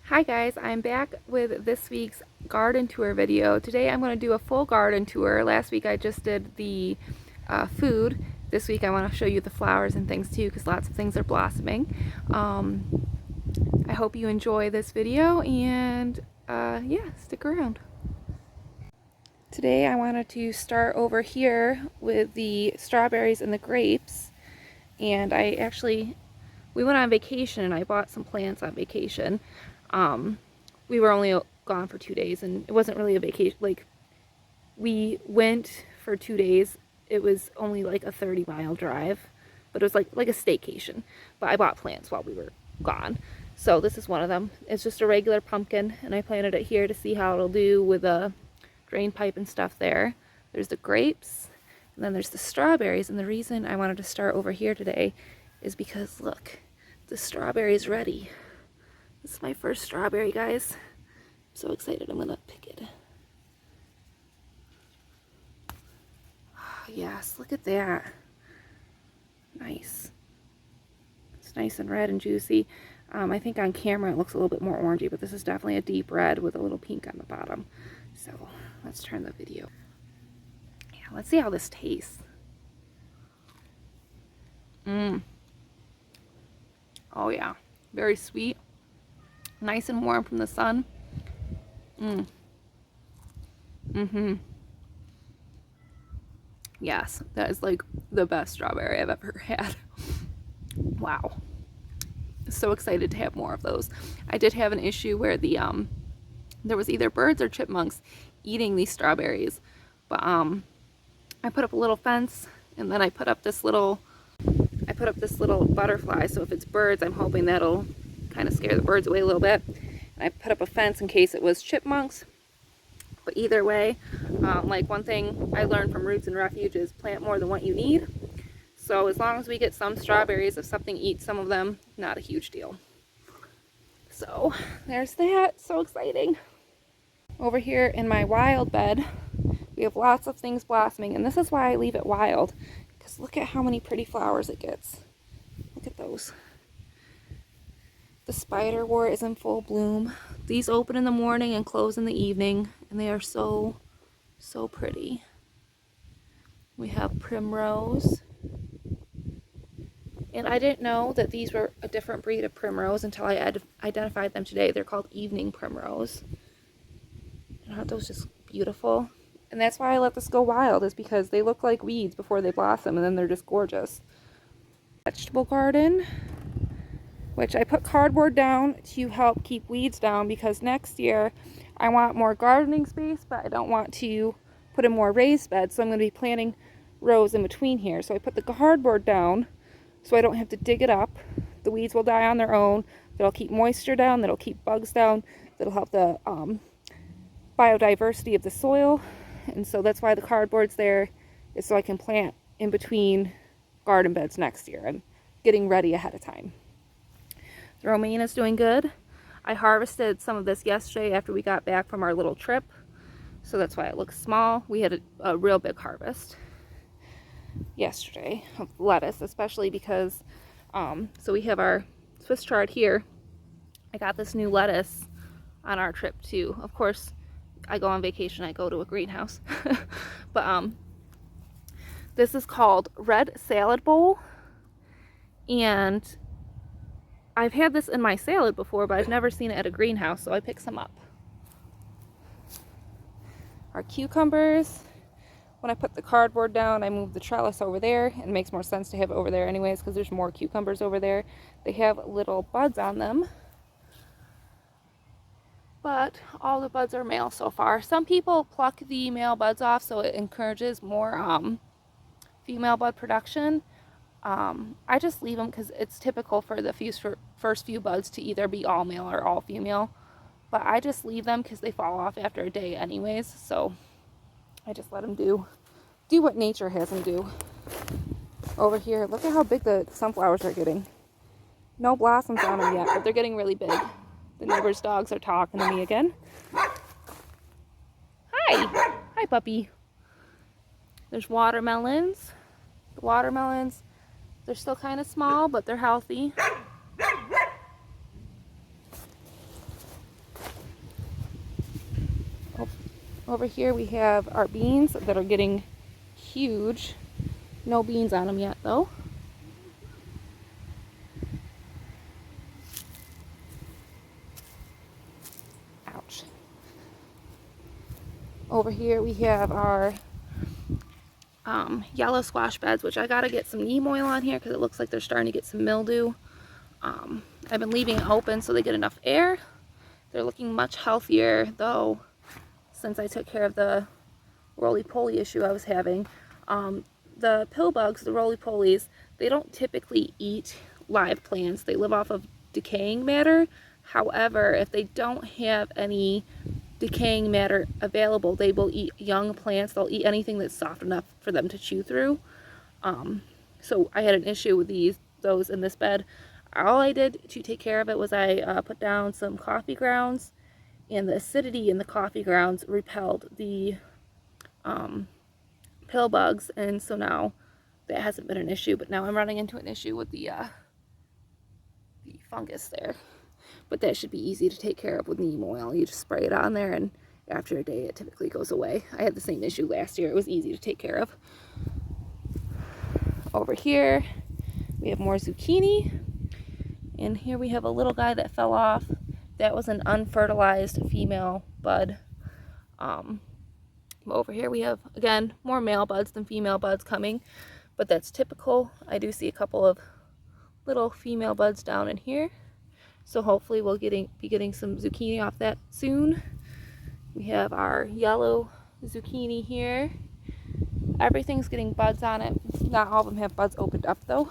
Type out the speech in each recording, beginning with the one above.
Hi guys, I'm back with this week's garden tour video. Today I'm going to do a full garden tour. Last week I just did the food. This week I want to show you the flowers and things too, because lots of things are blossoming. I hope you enjoy this video and yeah, stick around. Today I wanted to start over here with the strawberries and the grapes. And we went on vacation and I bought some plants on vacation. We were only gone for 2 days and it wasn't really a vacation. Like, we went for 2 days. It was only like a 30-mile drive, but it was like a staycation. But I bought plants while we were gone. So this is one of them. It's just a regular pumpkin and I planted it here to see how it'll do with a drain pipe and stuff there. There's the grapes and then there's the strawberries. And the reason I wanted to start over here today is because look, the strawberry's ready. This is my first strawberry, guys. I'm so excited. I'm gonna pick it. Oh, yes, look at that. Nice. It's nice and red and juicy. I think on camera it looks a little bit more orangey, but this is definitely a deep red with a little pink on the bottom. So let's turn the video. Yeah, let's see how this tastes. Oh yeah, very sweet. Nice and warm from the sun. Yes, that is like the best strawberry I've ever had. Wow. So excited to have more of those. I did have an issue where there was either birds or chipmunks eating these strawberries. But I put up a little fence and then I put up this little butterfly. So if it's birds, I'm hoping that'll kind of scare the birds away a little bit. And I put up a fence in case it was chipmunks. But either way, like one thing I learned from Roots and Refuge is plant more than what you need. So as long as we get some strawberries, if something eats some of them, not a huge deal. So there's that. So exciting. Over here in my wild bed, we have lots of things blossoming. And this is why I leave it wild. Because look at how many pretty flowers it gets. Look at those. The spiderwort is in full bloom. These open in the morning and close in the evening, and they are so, so pretty. We have primrose. And I didn't know that these were a different breed of primrose until I identified them today. They're called evening primrose. And aren't those just beautiful? And that's why I let this go wild, is because they look like weeds before they blossom, and then they're just gorgeous. Vegetable garden, which I put cardboard down to help keep weeds down, because next year I want more gardening space, but I don't want to put in more raised beds, so I'm going to be planting rows in between here. So I put the cardboard down so I don't have to dig it up. The weeds will die on their own. That'll keep moisture down, that'll keep bugs down, that'll help the biodiversity of the soil. And so that's why the cardboard's there, is so I can plant in between garden beds next year. I'm getting ready ahead of time. The romaine is doing good. I harvested some of this yesterday after we got back from our little trip, so that's why it looks small. We had a real big harvest yesterday of lettuce, especially because so we have our Swiss chard here. I got this new lettuce on our trip too. Of course, I go on vacation, I go to a greenhouse. But this is called red salad bowl, and I've had this in my salad before, but I've never seen it at a greenhouse, so I picked some up. Our cucumbers, when I put the cardboard down, I moved the trellis over there, and it makes more sense to have it over there anyways, because there's more cucumbers over there. They have little buds on them, but all the buds are male so far. Some people pluck the male buds off, so it encourages more female bud production. I just leave them because it's typical for the first few buds to either be all male or all female. But I just leave them because they fall off after a day anyways. So I just let them do what nature has them do. Over here, look at how big the sunflowers are getting. No blossoms on them yet, but they're getting really big. The neighbor's dogs are talking to me again. Hi. Hi, puppy. There's watermelons. The watermelons, they're still kind of small, but they're healthy. Over here we have our beans that are getting huge. No beans on them yet though. Ouch. Over here we have our yellow squash beds, which I gotta get some neem oil on here because it looks like they're starting to get some mildew. I've been leaving it open so they get enough air. They're looking much healthier though since I took care of the roly-poly issue I was having. The pill bugs, the roly-polies, they don't typically eat live plants. They live off of decaying matter. However, if they don't have any decaying matter available, they will eat young plants. They'll eat anything that's soft enough for them to chew through. So I had an issue with those in this bed. All I did to take care of it was I put down some coffee grounds, and the acidity in the coffee grounds repelled the pill bugs, and so now that hasn't been an issue. But now I'm running into an issue with the fungus there. But that should be easy to take care of with neem oil. You just spray it on there, and after a day it typically goes away. I had the same issue last year. It was easy to take care of. Over here we have more zucchini, and here we have a little guy that fell off. That was an unfertilized female bud. Over here we have, again, more male buds than female buds coming, but that's typical. I do see a couple of little female buds down in here, so hopefully we'll be getting some zucchini off that soon. We have our yellow zucchini here. Everything's getting buds on it. Not all of them have buds opened up though.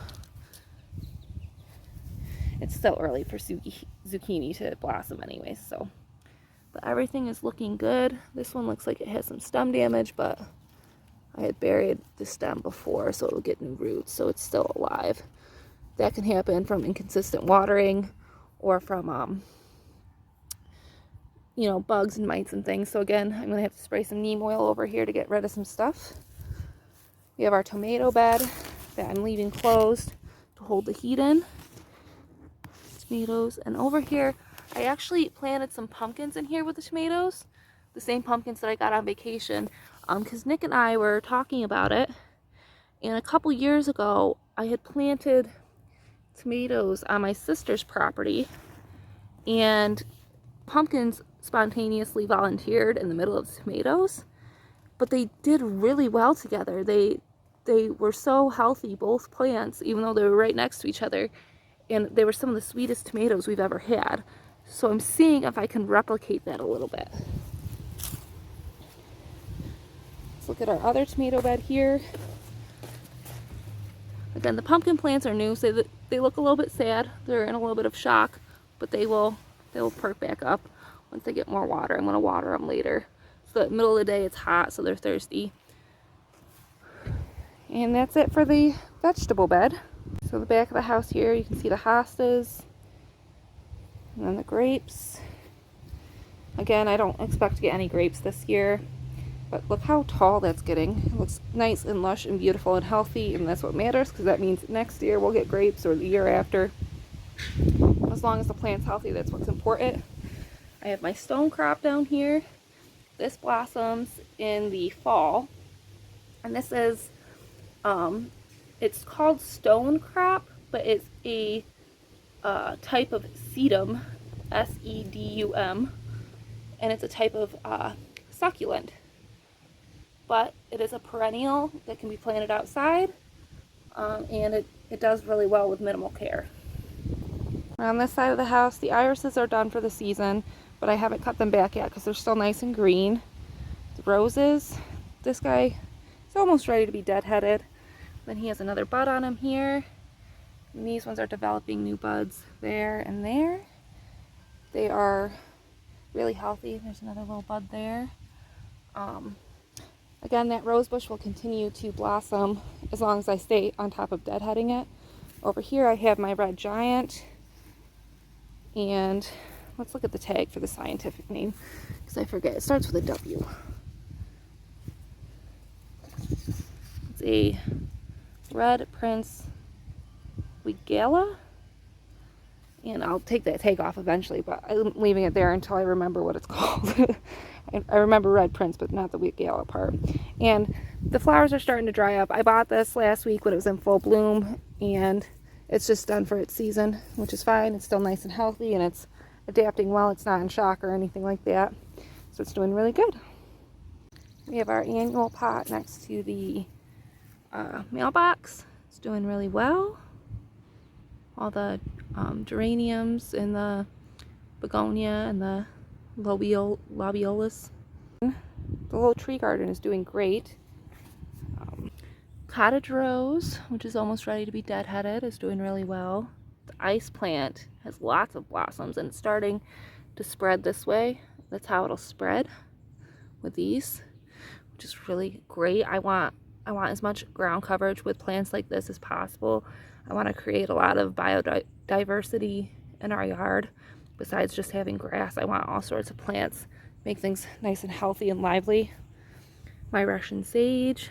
It's still early for zucchini to blossom anyways, so. But everything is looking good. This one looks like it has some stem damage, but I had buried the stem before, so it'll get new roots, so it's still alive. That can happen from inconsistent watering or from, you know, bugs and mites and things. So again, I'm going to have to spray some neem oil over here to get rid of some stuff. We have our tomato bed that I'm leaving closed to hold the heat in. Tomatoes. And over here, I actually planted some pumpkins in here with the tomatoes. The same pumpkins that I got on vacation. Because Nick and I were talking about it. And a couple years ago, I had planted tomatoes on my sister's property. And pumpkins spontaneously volunteered in the middle of the tomatoes. But they did really well together. They were so healthy, both plants, even though they were right next to each other. And they were some of the sweetest tomatoes we've ever had. So I'm seeing if I can replicate that a little bit. Let's look at our other tomato bed here. Again, the pumpkin plants are new, so they look a little bit sad. They're in a little bit of shock, but they will perk back up once they get more water. I'm going to water them later. So at the middle of the day it's hot, so they're thirsty. And that's it for the vegetable bed. So the back of the house here, you can see the hostas and then the grapes. Again, I don't expect to get any grapes this year, but look how tall that's getting. It looks nice and lush and beautiful and healthy, and that's what matters, because that means next year we'll get grapes, or the year after. As long as the plant's healthy, that's what's important. I have my stone crop down here. This blossoms in the fall, and this is it's called stone crop, but it's a type of sedum, S-E-D-U-M, and it's a type of succulent. But it is a perennial that can be planted outside, and it does really well with minimal care. On this side of the house, the irises are done for the season, but I haven't cut them back yet because they're still nice and green. The roses, this guy is almost ready to be deadheaded. Then he has another bud on him here. And these ones are developing new buds there and there. They are really healthy. There's another little bud there. Again, that rose bush will continue to blossom as long as I stay on top of deadheading it. Over here I have my red giant. And let's look at the tag for the scientific name, because I forget. It starts with a W. It's a red Prince Wigala, And I'll take that tag off eventually, but I'm leaving it there until I remember what it's called. I remember red prince, but not the wheat gala part. And the flowers are starting to dry up. I bought this last week when it was in full bloom, and it's just done for its season, which is fine. It's still nice and healthy, and it's adapting well. It's not in shock or anything like that. So it's doing really good. We have our annual pot next to the mailbox. It's doing really well. All the geraniums and the begonia and the labiolus. The little tree garden is doing great. Cottage rose, which is almost ready to be deadheaded, is doing really well. The ice plant has lots of blossoms and it's starting to spread this way. That's how it'll spread with these, which is really great. I want as much ground coverage with plants like this as possible. I want to create a lot of biodiversity in our yard. Besides just having grass, I want all sorts of plants, make things nice and healthy and lively. My Russian sage,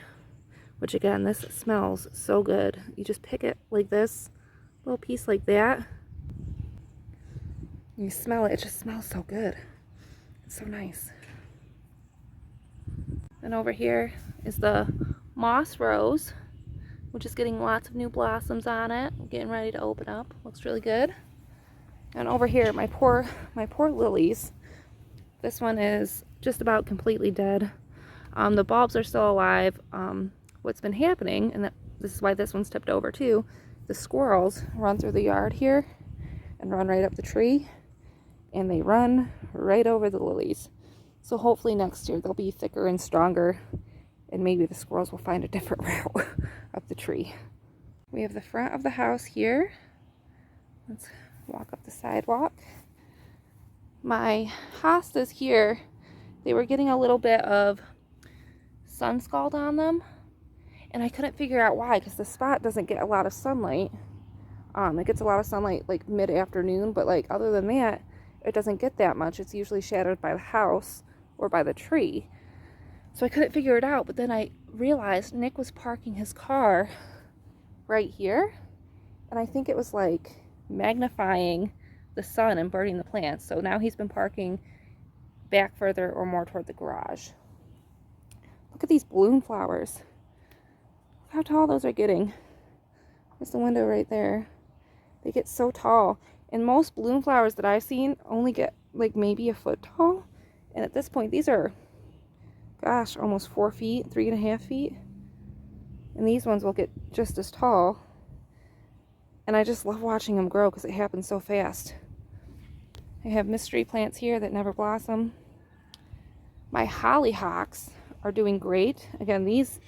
which again, this smells so good. You just pick it like this, little piece like that. You smell it, it just smells so good. It's so nice. And over here is the moss rose, which is getting lots of new blossoms on it. Getting ready to open up. Looks really good. And over here, my poor lilies. This one is just about completely dead. The bulbs are still alive. What's been happening, and this is why this one's tipped over too, the squirrels run through the yard here and run right up the tree, and they run right over the lilies. So hopefully next year they'll be thicker and stronger, and maybe the squirrels will find a different route up the tree. We have the front of the house here. Let's walk up the sidewalk. My hostas here, they were getting a little bit of sun scald on them, and I couldn't figure out why, because the spot doesn't get a lot of sunlight. It gets a lot of sunlight like mid-afternoon, but like other than that, it doesn't get that much. It's usually shadowed by the house or by the tree. So I couldn't figure it out, but then I realized Nick was parking his car right here, and I think it was like magnifying the sun and burning the plants. So now he's been parking back further or more toward the garage. Look at these balloon flowers. Look how tall those are getting. There's the window right there. They get so tall. And most balloon flowers that I've seen only get like maybe a foot tall. And at this point, these are, gosh, almost 4 feet, 3.5 feet. And these ones will get just as tall. And I just love watching them grow because it happens so fast. I have mystery plants here that never blossom. My hollyhocks are doing great. Again, these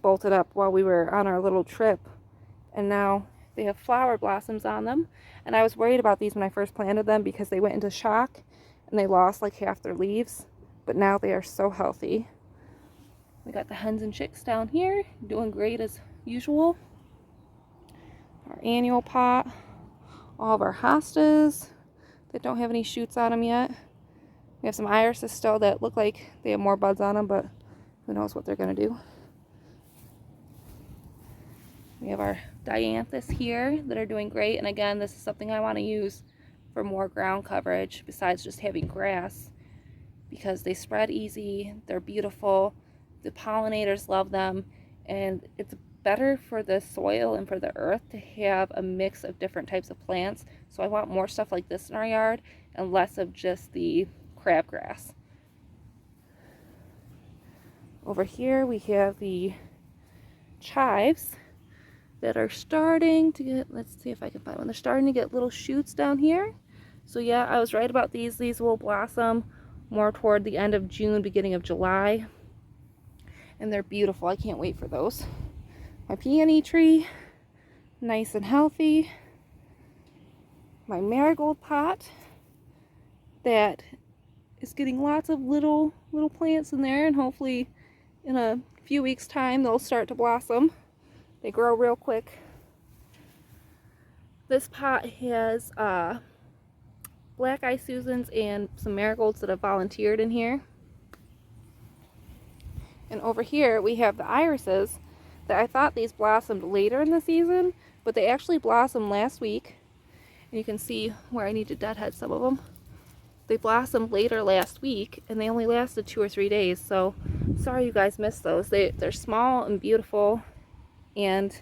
bolted up while we were on our little trip, and now they have flower blossoms on them. And I was worried about these when I first planted them because they went into shock and they lost like half their leaves, but now they are so healthy. We got the hens and chicks down here doing great as usual. Our annual pot, all of our hostas that don't have any shoots on them yet. We have some irises still that look like they have more buds on them, but who knows what they're going to do. We have our dianthus here that are doing great, and again, this is something I want to use for more ground coverage besides just having grass, because they spread easy, they're beautiful, the pollinators love them, and it's better for the soil and for the earth to have a mix of different types of plants. So I want more stuff like this in our yard and less of just the crabgrass. Over here we have the chives that are starting to get, let's see if I can find one. They're starting to get little shoots down here. So yeah, I was right about these. These will blossom more toward the end of June, beginning of July. And they're beautiful. I can't wait for those. My peony tree, nice and healthy. My marigold pot that is getting lots of little plants in there, and hopefully in a few weeks time they'll start to blossom. They grow real quick. This pot has black eye Susans and some marigolds that have volunteered in here. And over here we have the irises that I thought these blossomed later in the season, but they actually blossomed last week. And you can see where I need to deadhead some of them. They blossomed later last week and they only lasted 2 or 3 days, so sorry you guys missed those. They're small and beautiful, and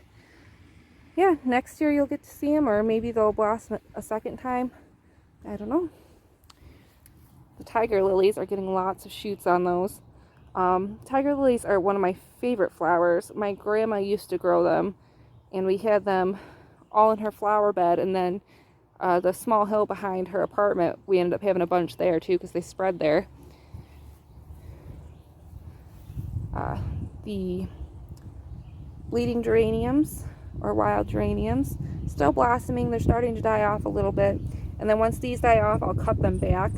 yeah, next year you'll get to see them, or maybe they'll blossom a second time. I don't know. The tiger lilies are getting lots of shoots on those. Tiger lilies are one of my favorite flowers. My grandma used to grow them, and we had them all in her flower bed, and then the small hill behind her apartment, we ended up having a bunch there too because they spread there. The bleeding geraniums, or wild geraniums, still blossoming. They're starting to die off a little bit, and then once these die off, I'll cut them back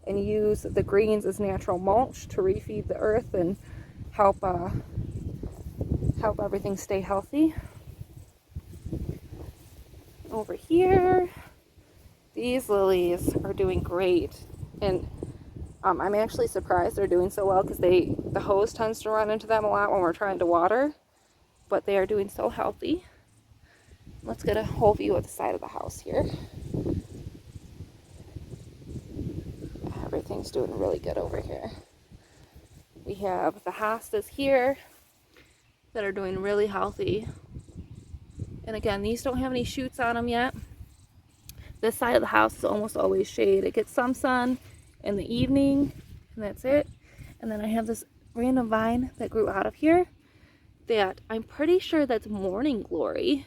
and use the greens as natural mulch to refeed the earth and help everything stay healthy. Over here, these lilies are doing great, and I'm actually surprised they're doing so well because the hose tends to run into them a lot when we're trying to water, but they are doing so healthy. Let's get a whole view of the side of the house here. Everything's doing really good over here. We have the hostas here that are doing really healthy. And again, these don't have any shoots on them yet. This side of the house is almost always shade. It gets some sun in the evening, and that's it. And then I have this random vine that grew out of here that I'm pretty sure that's morning glory.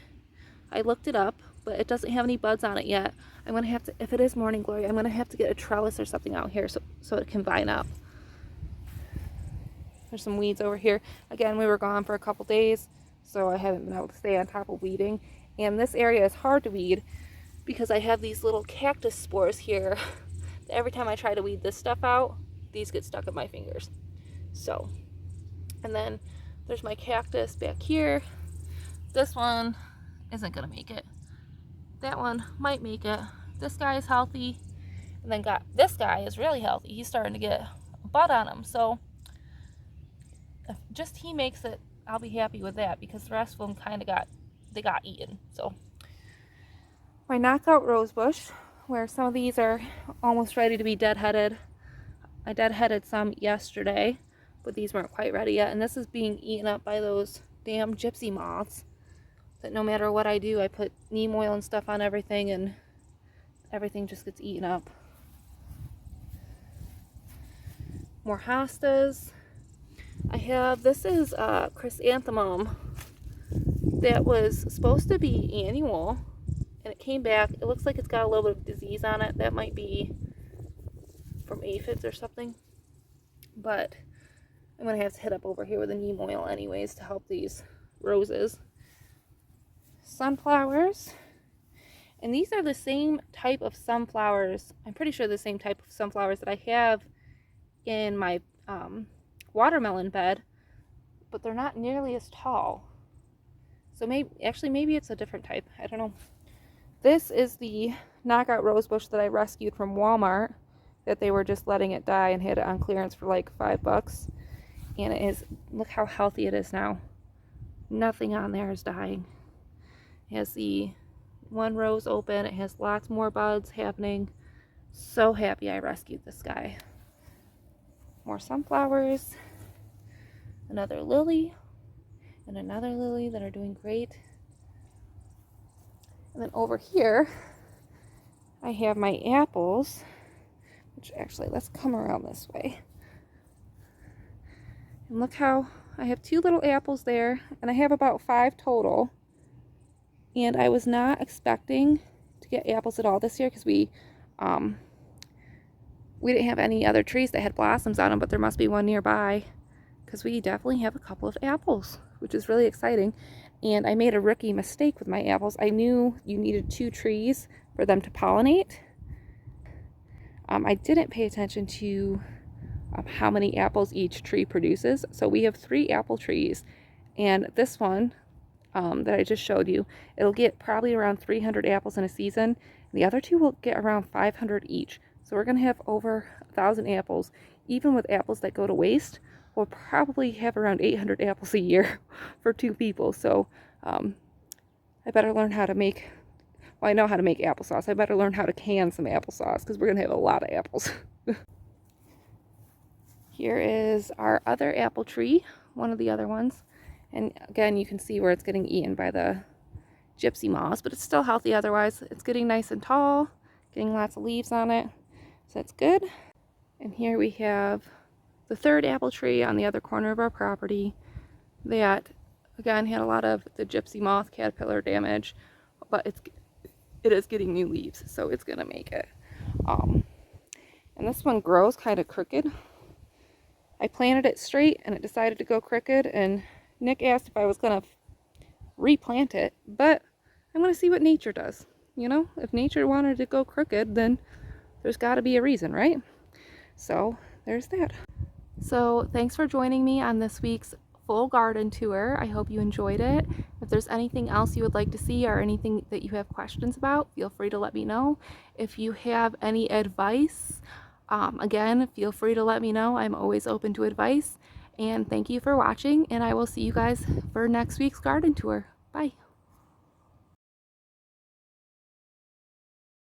I looked it up, but it doesn't have any buds on it yet. I'm gonna have to, if it is morning glory, I'm gonna have to get a trellis or something out here so it can vine up. There's some weeds over here. Again, we were gone for a couple days, so I haven't been able to stay on top of weeding. And this area is hard to weed because I have these little cactus spores here. Every time I try to weed this stuff out, these get stuck in my fingers. So, and then there's my cactus back here. This one isn't gonna make it. That one might make it. This guy is healthy, and then this guy is really healthy. He's starting to get a bud on him. So if just he makes it, I'll be happy with that, because the rest of them kind of got eaten. So my knockout rosebush, where some of these are almost ready to be deadheaded. I deadheaded some yesterday, but these weren't quite ready yet. And this is being eaten up by those damn gypsy moths that no matter what I do, I put neem oil and stuff on everything and everything just gets eaten up. More hostas. I have, this is chrysanthemum that was supposed to be annual, and it came back. It looks like it's got a little bit of disease on it. That might be from aphids or something, but I'm gonna have to hit up over here with a neem oil anyways to help these roses. Sunflowers, and these are the same type of sunflowers. I'm pretty sure the same type of sunflowers that I have in my watermelon bed, but they're not nearly as tall. So maybe it's a different type. I don't know. This is the knockout rosebush that I rescued from Walmart, that they were just letting it die and had it on clearance for like $5. And it is, look how healthy it is now. Nothing on there is dying. It has the one rose open. It has lots more buds happening. So happy I rescued this guy. More sunflowers. Another lily. And another lily that are doing great. And then over here, I have my apples. Which actually, let's come around this way. And look how I have 2 little apples there. And I have about 5 total. And I was not expecting to get apples at all this year because we didn't have any other trees that had blossoms on them, but there must be one nearby because we definitely have a couple of apples, which is really exciting. And I made a rookie mistake with my apples. I knew you needed 2 trees for them to pollinate. I didn't pay attention to how many apples each tree produces. So we have 3 apple trees, and this one that I just showed you, it'll get probably around 300 apples in a season. The other 2 will get around 500 each. So we're gonna have over 1,000 apples. Even with apples that go to waste, we'll probably have around 800 apples a year for 2 people. So I better learn how to make Well, I know how to make applesauce. I better learn how to can some applesauce because we're going to have a lot of apples. Here is our other apple tree, one of the other ones. And again, you can see where it's getting eaten by the gypsy moths, but it's still healthy otherwise. It's getting nice and tall, getting lots of leaves on it, so that's good. And here we have the third apple tree on the other corner of our property that, again, had a lot of the gypsy moth caterpillar damage, but it is getting new leaves, so it's gonna make it. And this one grows kind of crooked. I planted it straight and it decided to go crooked, and Nick asked if I was gonna replant it, but I'm gonna see what nature does. You know, if nature wanted to go crooked, then there's got to be a reason, right? So there's that. So thanks for joining me on this week's full garden tour. I hope you enjoyed it. If there's anything else you would like to see or anything that you have questions about, feel free to let me know. If you have any advice, again, feel free to let me know. I'm always open to advice. And thank you for watching, and I will see you guys for next week's garden tour. Bye.